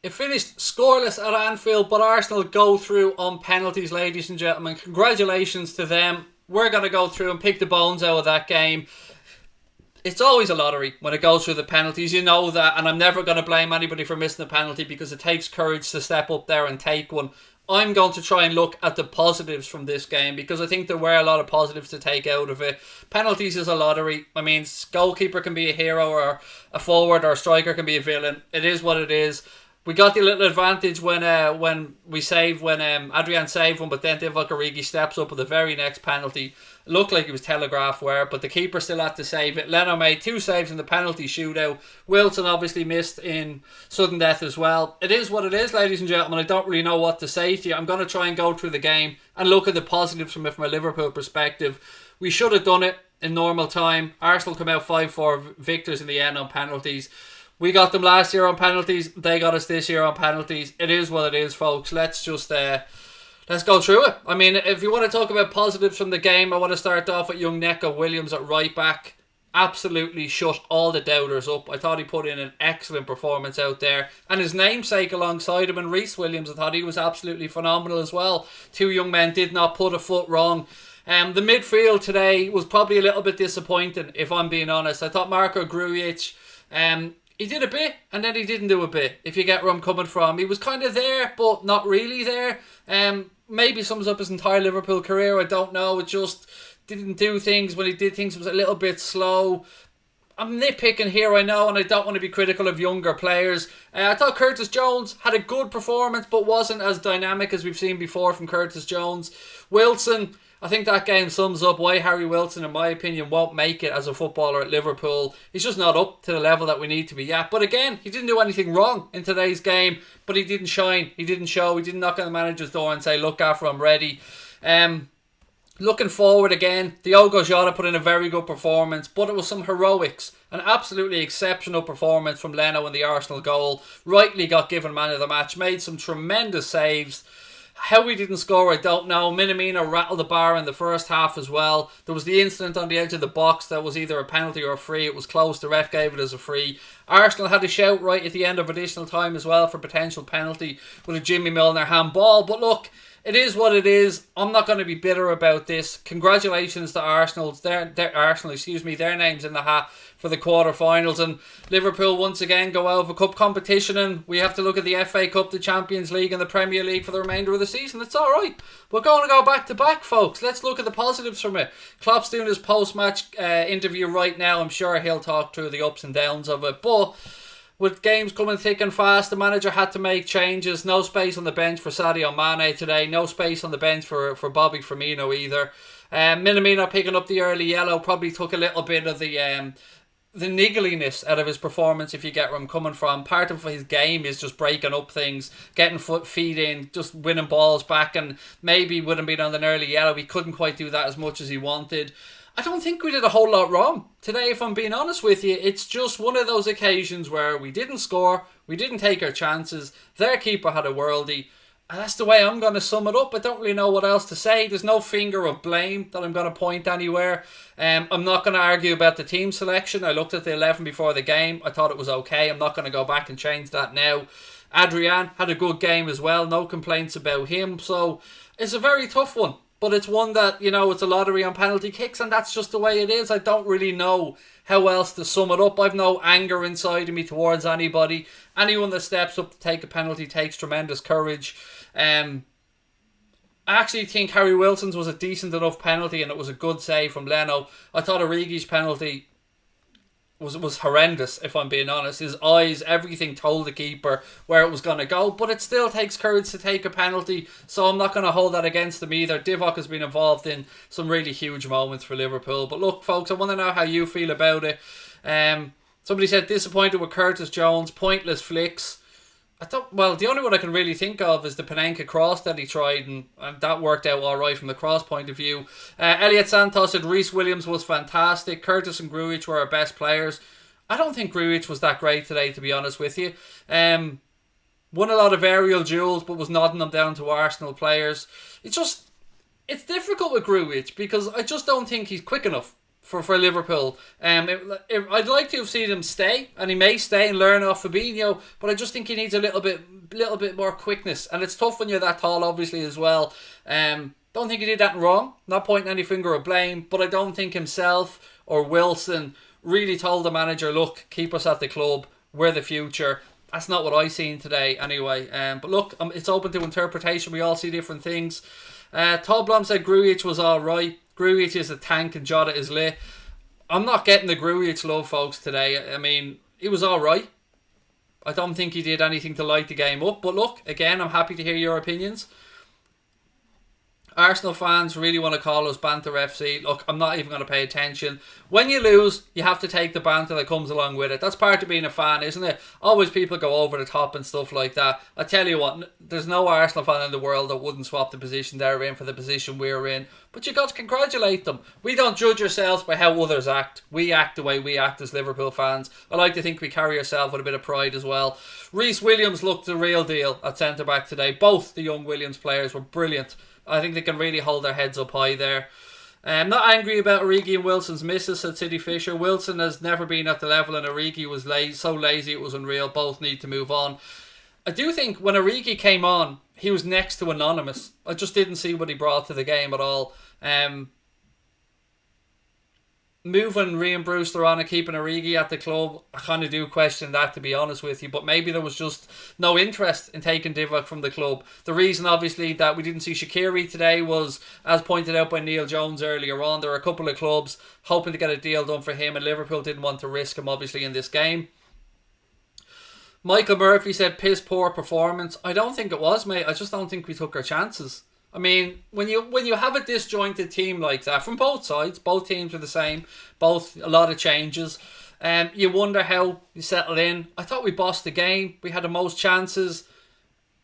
It finished scoreless at Anfield, but Arsenal go through on penalties, ladies and gentlemen. Congratulations to them. We're going to go through and pick the bones out of that game. It's always a lottery when it goes through the penalties. You know that, and I'm never going to blame anybody for missing a penalty because it takes courage to step up there and take one. I'm going to try and look at the positives from this game because I think there were a lot of positives to take out of it. Penalties is a lottery. I mean, goalkeeper can be a hero, or a forward or a striker can be a villain. It is what it is. We got the little advantage when Adrian saved one, but then Divock Origi steps up with the very next penalty. It looked like it was telegraph where, but the keeper still had to save it. Leno made 2 saves in the penalty shootout. Wilson obviously missed in sudden death as well. It is what it is, ladies and gentlemen. I don't really know what to say to you. I'm going to try and go through the game and look at the positives from it from a Liverpool perspective. We should have done it in normal time. Arsenal come out 5-4 victors in the end on penalties. We got them last year on penalties. They got us this year on penalties. It is what it is, folks. Let's just let's go through it. I mean, if you want to talk about positives from the game, I want to start off with young Neco Williams at right back. Absolutely shut all the doubters up. I thought he put in an excellent performance out there. And his namesake alongside him, and Reece Williams, I thought he was absolutely phenomenal as well. 2 young men did not put a foot wrong. The midfield today was probably a little bit disappointing, if I'm being honest. I thought Marko Grujic, he did a bit, and then he didn't do a bit, if you get where I'm coming from. He was kind of there, but not really there. Maybe sums up his entire Liverpool career, I don't know. It just didn't do things. When he did things, it was a little bit slow. I'm nitpicking here, I know, and I don't want to be critical of younger players. I thought Curtis Jones had a good performance, but wasn't as dynamic as we've seen before from Curtis Jones. Wilson, I think that game sums up why Harry Wilson, in my opinion, won't make it as a footballer at Liverpool. He's just not up to the level that we need to be at. But again, he didn't do anything wrong in today's game, but he didn't shine. He didn't show. He didn't knock on the manager's door and say, look, after I'm ready. Looking forward again, Diogo Jota put in a very good performance, but it was some heroics. An absolutely exceptional performance from Leno in the Arsenal goal. Rightly got given man of the match. Made some tremendous saves. How we didn't score, I don't know. Minamino rattled the bar in the first half as well. There was the incident on the edge of the box that was either a penalty or a free. It was close. The ref gave it as a free. Arsenal had a shout right at the end of additional time as well for potential penalty with a Jimmy Milner handball. But look, it is what it is. I'm not going to be bitter about this. Congratulations to Arsenal. Their name's in the hat for the quarterfinals, and Liverpool once again go out of a cup competition, and we have to look at the FA Cup, the Champions League and the Premier League for the remainder of the season. It's alright. We're going to go back to back, folks. Let's look at the positives from it. Klopp's doing his post-match interview right now. I'm sure he'll talk through the ups and downs of it, but with games coming thick and fast, the manager had to make changes. No space on the bench for Sadio Mane today. No space on the bench for Bobby Firmino either. Minamino picking up the early yellow probably took a little bit of the niggliness out of his performance, if you get where I'm coming from. Part of his game is just breaking up things, getting feet in, just winning balls back, and maybe wouldn't been on an early yellow. He couldn't quite do that as much as he wanted. I don't think we did a whole lot wrong today, if I'm being honest with you. It's just one of those occasions where we didn't score, we didn't take our chances, their keeper had a worldie, and that's the way I'm going to sum it up. I don't really know what else to say. There's no finger of blame that I'm going to point anywhere. I'm not going to argue about the team selection. I looked at the 11 before the game. I thought it was okay. I'm not going to go back and change that now. Adrian had a good game as well. No complaints about him. So it's a very tough one. But it's one that, you know, it's a lottery on penalty kicks, and that's just the way it is. I don't really know how else to sum it up. I've no anger inside of me towards anybody. Anyone that steps up to take a penalty takes tremendous courage. I actually think Harry Wilson's was a decent enough penalty, and it was a good save from Leno. I thought Origi's penalty was horrendous, if I'm being honest. His eyes, everything told the keeper where it was going to go, but it still takes courage to take a penalty, so I'm not going to hold that against him either. Divock has been involved in some really huge moments for Liverpool. But look, folks, I want to know how you feel about it. Somebody said disappointed with Curtis Jones, pointless flicks. I thought, well, the only one I can really think of is the Panenka cross that he tried, and that worked out alright from the cross point of view. Elliot Santos said Reece Williams was fantastic. Curtis and Grujic were our best players. I don't think Grujic was that great today, to be honest with you. Won a lot of aerial duels, but was nodding them down to Arsenal players. It's difficult with Grujic because I just don't think he's quick enough. for Liverpool. I'd like to have seen him stay, and he may stay and learn off Fabinho, but I just think he needs a little bit more quickness, and it's tough when you're that tall, obviously, as well. Don't think he did that wrong. Not pointing any finger of blame, but I don't think himself or Wilson really told the manager, look, keep us at the club. We're the future. That's not what I seen today, anyway. But look, it's open to interpretation. We all see different things. Toblom said Grujic was alright. Grujic is a tank and Jota is lit. I'm not getting the Grujic love, folks, today. I mean, he was alright. I don't think he did anything to light the game up. But look, again, I'm happy to hear your opinions. Arsenal fans really want to call us Banter FC. Look, I'm not even going to pay attention. When you lose, you have to take the banter that comes along with it. That's part of being a fan, isn't it? Always people go over the top and stuff like that. I tell you what, there's no Arsenal fan in the world that wouldn't swap the position they're in for the position we're in. But you got to congratulate them. We don't judge ourselves by how others act. We act the way we act as Liverpool fans. I like to think we carry ourselves with a bit of pride as well. Reece Williams looked the real deal at centre-back today. Both the young Williams players were brilliant. I think they can really hold their heads up high there. I'm not angry about Origi and Wilson's misses, said City Fisher. Wilson has never been at the level, and Origi was so lazy it was unreal. Both need to move on. I do think when Origi came on, he was next to anonymous. I just didn't see what he brought to the game at all. Moving Ryan Brewster on and keeping Origi at the club, I kind of do question that, to be honest with you. But maybe there was just no interest in taking Divock from the club. The reason, obviously, that we didn't see Shaqiri today was, as pointed out by Neil Jones earlier on, there are a couple of clubs hoping to get a deal done for him, and Liverpool didn't want to risk him, obviously, in this game. Michael Murphy said, piss poor performance. I don't think it was, mate. I just don't think we took our chances. I mean, when you have a disjointed team like that, from both sides, both teams were the same, both a lot of changes, you wonder how you settle in. I thought we bossed the game. We had the most chances.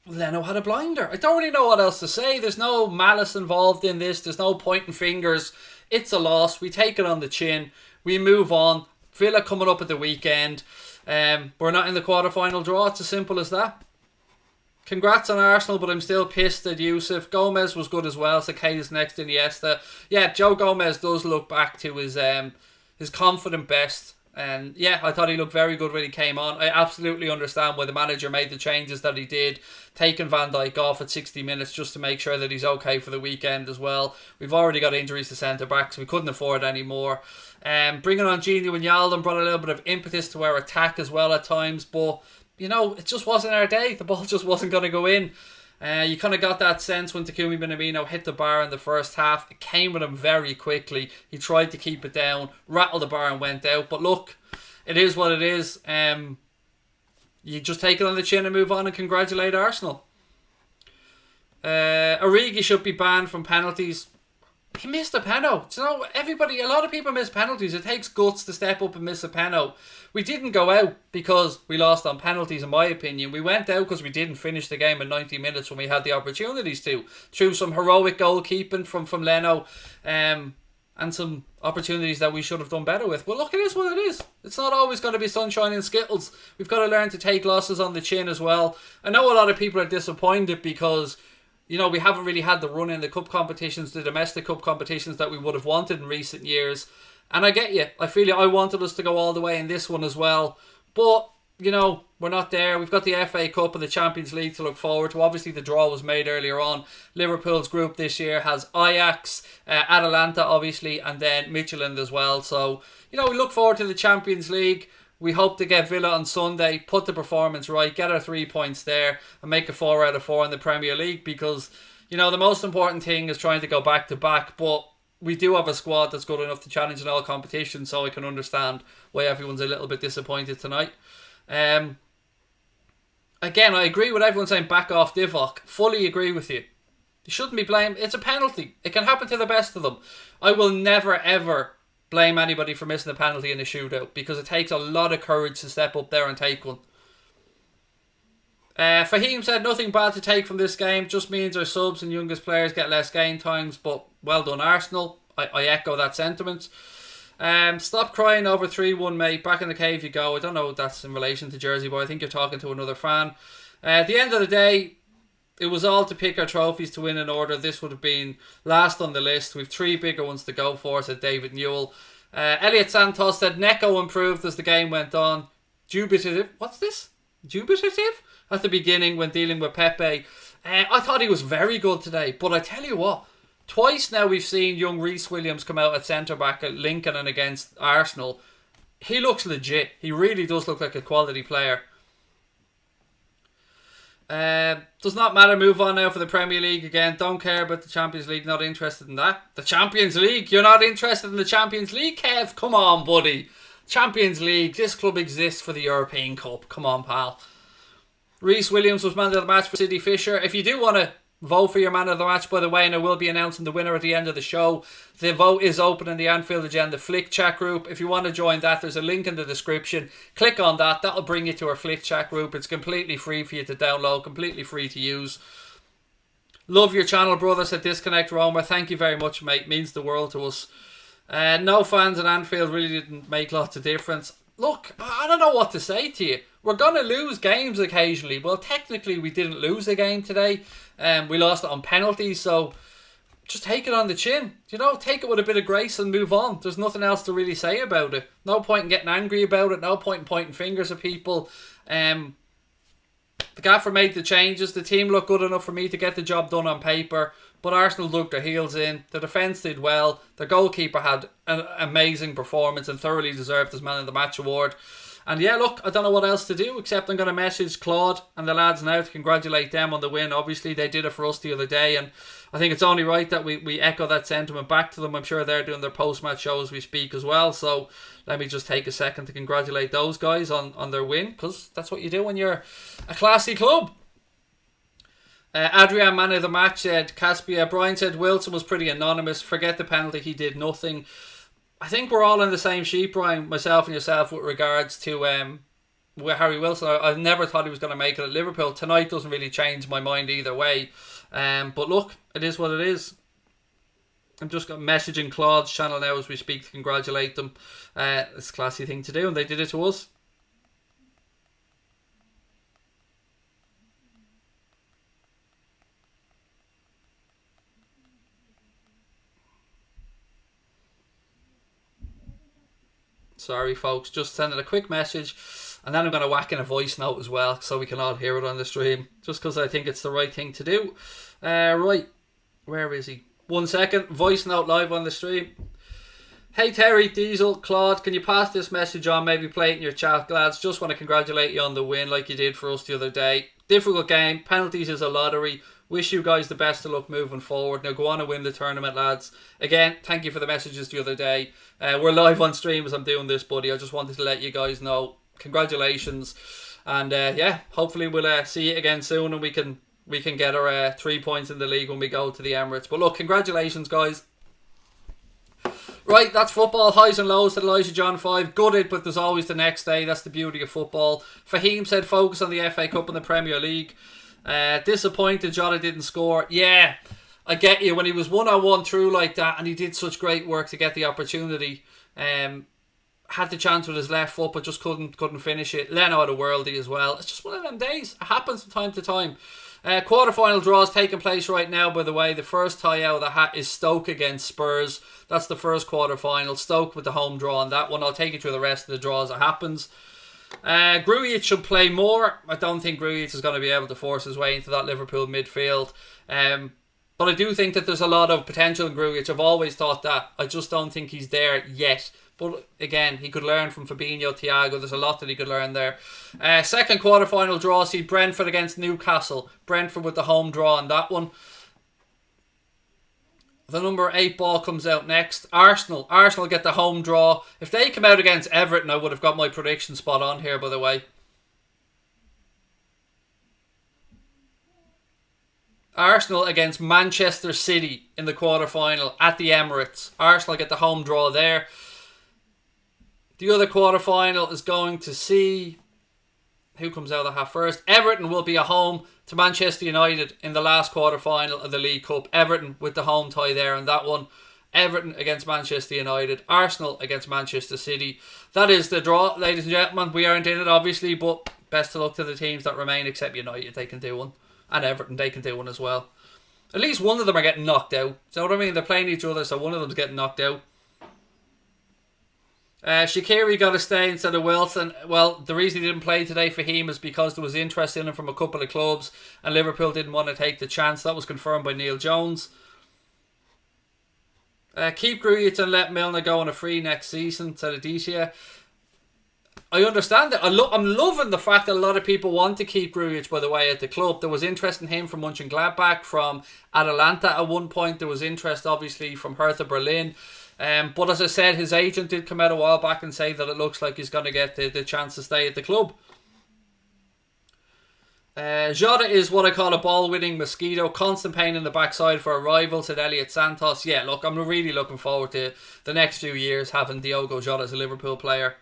Leno had a blinder. I don't really know what else to say. There's no malice involved in this. There's no pointing fingers. It's a loss. We take it on the chin. We move on. Villa coming up at the weekend. We're not in the quarter-final draw. It's as simple as that. Congrats on Arsenal, but I'm still pissed at Yusuf. Gomez was good as well, so Kane is next in Iniesta. Yeah, Joe Gomez does look back to his confident best. And yeah, I thought he looked very good when he came on. I absolutely understand why the manager made the changes that he did, taking Van Dijk off at 60 minutes just to make sure that he's okay for the weekend as well. We've already got injuries to centre-backs, so we couldn't afford any more. Bringing on Gini and Wijnaldum brought a little bit of impetus to our attack as well at times, but you know, it just wasn't our day. The ball just wasn't going to go in. You kind of got that sense when Takumi Minamino hit the bar in the first half. It came with him very quickly. He tried to keep it down, rattled the bar and went out. But look, it is what it is. You just take it on the chin and move on and congratulate Arsenal. Origi should be banned from penalties. He missed a penalty. You know, a lot of people miss penalties. It takes guts to step up and miss a penalty. We didn't go out because we lost on penalties, in my opinion. We went out because we didn't finish the game in 90 minutes when we had the opportunities to. Through some heroic goalkeeping from Leno, and some opportunities that we should have done better with. Well, look, it is what it is. It's not always going to be sunshine and skittles. We've got to learn to take losses on the chin as well. I know a lot of people are disappointed because, you know, we haven't really had the run in the cup competitions, the domestic cup competitions that we would have wanted in recent years. And I get you. I feel you. I wanted us to go all the way in this one as well. But, you know, we're not there. We've got the FA Cup and the Champions League to look forward to. Obviously, the draw was made earlier on. Liverpool's group this year has Ajax, Atalanta, obviously, and then Midtjylland as well. So, you know, we look forward to the Champions League. We hope to get Villa on Sunday, put the performance right, get our 3 points there, and make a 4 out of 4 in the Premier League because, you know, the most important thing is trying to go back to back, but we do have a squad that's good enough to challenge in all competitions, so I can understand why everyone's a little bit disappointed tonight. Again, I agree with everyone saying back off Divock. Fully agree with you. You shouldn't be blamed. It's a penalty. It can happen to the best of them. I will never, ever blame anybody for missing a penalty in a shootout because it takes a lot of courage to step up there and take one. Fahim said nothing bad to take from this game, just means our subs and youngest players get less game times, but well done Arsenal. I echo that sentiment. Stop crying over 3-1, mate. Back in the cave you go. I don't know if that's in relation to Jersey, but I think you're talking to another fan. At the end of the day, it was all to pick our trophies to win in order. This would have been last on the list. We've 3 bigger ones to go for, said David Newell. Elliot Santos said Neko improved as the game went on. Dubitative. What's this? Dubitative? At the beginning when dealing with Pepe. I thought he was very good today. But I tell you what, twice now we've seen young Reece Williams come out at centre-back at Lincoln and against Arsenal. He looks legit. He really does look like a quality player. Does not matter. Move on now for the Premier League again. Don't care about the Champions League. Not interested in that. The Champions League? You're not interested in the Champions League, Kev? Come on, buddy. Champions League. This club exists for the European Cup. Come on, pal. Reece Williams was man of the match for City Fisher. If you do want to vote for your man of the match, by the way, and I will be announcing the winner at the end of the show, the vote is open in the Anfield Agenda Flick chat group. If you want to join that, there's a link in the description. Click on that. That'll bring you to our Flick chat group. It's completely free for you to download, completely free to use. Love your channel, brother, said Disconnect Romer. Thank you very much, mate. Means the world to us. No fans in Anfield really didn't make lots of difference. Look, I don't know what to say to you. We're going to lose games occasionally. Well, technically, we didn't lose a game today. We lost it on penalties, so just take it on the chin. You know, take it with a bit of grace and move on. There's nothing else to really say about it. No point in getting angry about it. No point in pointing fingers at people. The gaffer made the changes. The team looked good enough for me to get the job done on paper. But Arsenal dug their heels in. The defence did well. Their goalkeeper had an amazing performance and thoroughly deserved his Man of the Match award. And yeah, look, I don't know what else to do except I'm going to message Claude and the lads now to congratulate them on the win. Obviously, they did it for us the other day, and I think it's only right that we echo that sentiment back to them. I'm sure they're doing their post-match show as we speak as well. So let me just take a second to congratulate those guys on their win, because that's what you do when you're a classy club. Adrian, man of the match, said Caspia. Brian said Wilson was pretty anonymous. Forget the penalty, he did nothing. I think we're all in the same sheet, Brian, myself and yourself, with regards to with Harry Wilson. I never thought he was going to make it at Liverpool. Tonight doesn't really change my mind either way. But look, it is what it is. I'm just messaging Claude's channel now as we speak to congratulate them. It's a classy thing to do, and they did it to us. Sorry, folks. Just sending a quick message. And then I'm going to whack in a voice note as well, so we can all hear it on the stream. Just because I think it's the right thing to do. Right. Where is he? 1 second. Voice note live on the stream. Hey Terry, Diesel, Claude, can you pass this message on? Maybe play it in your chat, lads. Just want to congratulate you on the win like you did for us the other day. Difficult game. Penalties is a lottery. Wish you guys the best of luck moving forward. Now go on and win the tournament, lads. Again, thank you for the messages the other day. We're live on stream as I'm doing this, buddy. I just wanted to let you guys know. Congratulations. And yeah, hopefully we'll see you again soon, and we can get our 3 points in the league when we go to the Emirates. But look, congratulations, guys. Right, that's football. Highs and lows. Elijah John 5. Gutted, but there's always the next day. That's the beauty of football. Fahim said focus on the FA Cup and the Premier League. Disappointed Jadon didn't score. Yeah, I get you. When he was 1-on-1 through like that, and he did such great work to get the opportunity, had the chance with his left foot but just couldn't finish it. Leno had a worldie as well. It's just one of them days. It happens from time to time. Quarter-final draws taking place right now, by the way. The first tie out of the hat is Stoke against Spurs. That's the first quarter-final. Stoke with the home draw on that one. I'll take you through the rest of the draws as it happens. Grujic should play more. I don't think Grujic is going to be able to force his way into that Liverpool midfield. But I do think that there's a lot of potential in Grujic. I've always thought that. I just don't think he's there yet. But again, he could learn from Fabinho, Thiago. There's a lot that he could learn there. Second quarter-final draw, see Brentford against Newcastle. Brentford with the home draw on that one. The number 8 ball comes out next. Arsenal get the home draw. If they come out against Everton, I would have got my prediction spot on here, by the way. Arsenal against Manchester City in the quarter-final at the Emirates. Arsenal get the home draw there. The other quarter-final is going to see who comes out of the hat first. Everton will be at home to Manchester United in the last quarter-final of the League Cup. Everton with the home tie there on that one. Everton against Manchester United. Arsenal against Manchester City. That is the draw, ladies and gentlemen. We aren't in it, obviously, but best of luck to the teams that remain, except United. They can do one. And Everton, they can do one as well. At least one of them are getting knocked out. So what I mean? They're playing each other, so one of them's getting knocked out. Shaqiri got to stay instead of Wilson. Well, the reason he didn't play today for Raheem is because there was interest in him from a couple of clubs and Liverpool didn't want to take the chance. That was confirmed by Neil Jones. Keep Grujic and let Milner go on a free next season, said Aditya. I understand it. I'm loving the fact that a lot of people want to keep Grujic, by the way, at the club. There was interest in him from Mönchengladbach, from Atalanta at one point. There was interest, obviously, from Hertha Berlin. But as I said, his agent did come out a while back and say that it looks like he's going to get the chance to stay at the club. Jota is what I call a ball-winning mosquito. Constant pain in the backside for a rival, said Elliot Santos. Yeah, look, I'm really looking forward to the next few years having Diogo Jota as a Liverpool player.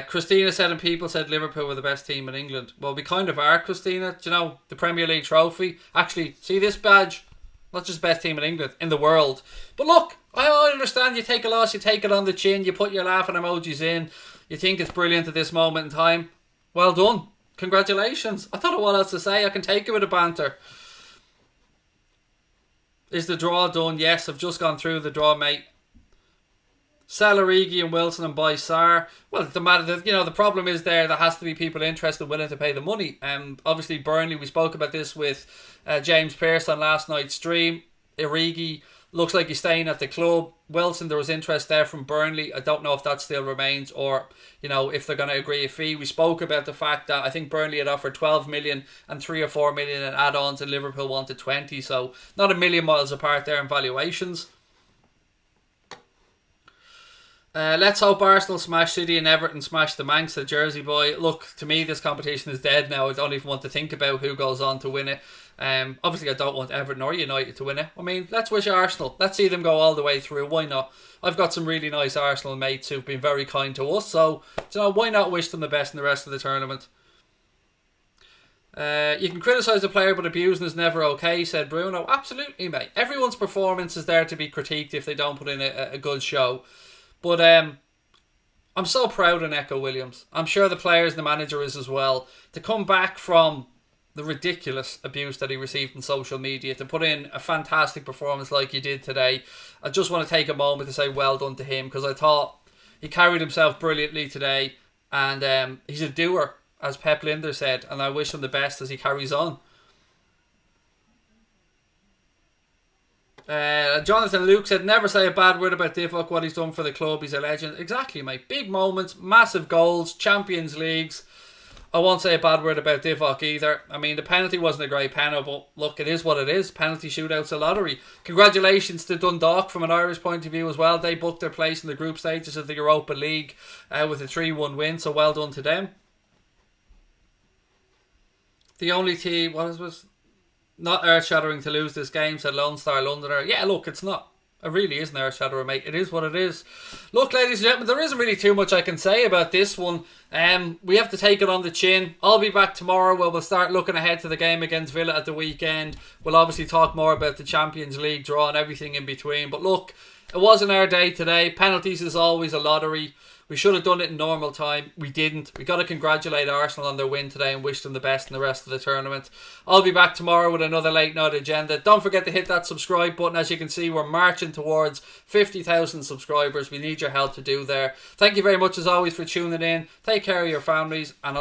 Christina said, and people said Liverpool were the best team in England. Well, we kind of are, Christina. Do you know, the Premier League trophy? Actually, see this badge? Not just best team in England, in the world. But look, I understand you take a loss, you take it on the chin, you put your laughing emojis in, you think it's brilliant at this moment in time. Well done. Congratulations. I don't know what else to say. I can take it with a banter. Is the draw done? Yes, I've just gone through the draw, mate. Sell Origi and Wilson and buy Sarr. Well, the problem is there has to be people interested, willing to pay the money. Obviously Burnley, we spoke about this with James Pearce on last night's stream. Origi looks like he's staying at the club. Wilson, there was interest there from Burnley. I don't know if that still remains or, if they're going to agree a fee. We spoke about the fact that I think Burnley had offered 12 million and 3 or 4 million in add-ons and Liverpool wanted 20. So not a million miles apart there in valuations. Let's hope Arsenal smash City and Everton smash the Manx, the Jersey boy. Look, to me, this competition is dead now. I don't even want to think about who goes on to win it. Obviously, I don't want Everton or United to win it. I mean, let's wish Arsenal. Let's see them go all the way through. Why not? I've got some really nice Arsenal mates who've been very kind to us. So, why not wish them the best in the rest of the tournament? You can criticise a player, but abusing is never okay, said Bruno. Absolutely, mate. Everyone's performance is there to be critiqued if they don't put in a good show. But I'm so proud of Neco Williams. I'm sure the players and the manager is as well. To come back from the ridiculous abuse that he received on social media, to put in a fantastic performance like he did today, I just want to take a moment to say well done to him, because I thought he carried himself brilliantly today, and he's a doer, as Pep Linder said, and I wish him the best as he carries on. Jonathan Luke said, never say a bad word about Divock, what he's done for the club. He's a legend. Exactly, mate. Big moments, massive goals, Champions Leagues. I won't say a bad word about Divock either. I mean, the penalty wasn't a great penalty, but look, it is what it is. Penalty shootout's a lottery. Congratulations to Dundalk from an Irish point of view as well. They booked their place in the group stages of the Europa League with a 3-1 win, so well done to them. The only team, was not earth-shattering to lose this game, said Lone Star Londoner. Yeah, look, it's not. It really isn't earth-shattering, mate. It is what it is. Look, ladies and gentlemen, there isn't really too much I can say about this one. We have to take it on the chin. I'll be back tomorrow where we'll start looking ahead to the game against Villa at the weekend. We'll obviously talk more about the Champions League draw and everything in between. But look, it wasn't our day today. Penalties is always a lottery. We should have done it in normal time. We didn't. We got to congratulate Arsenal on their win today and wish them the best in the rest of the tournament. I'll be back tomorrow with another late night agenda. Don't forget to hit that subscribe button. As you can see, we're marching towards 50,000 subscribers. We need your help to do there. Thank you very much as always for tuning in. Take care of your families, and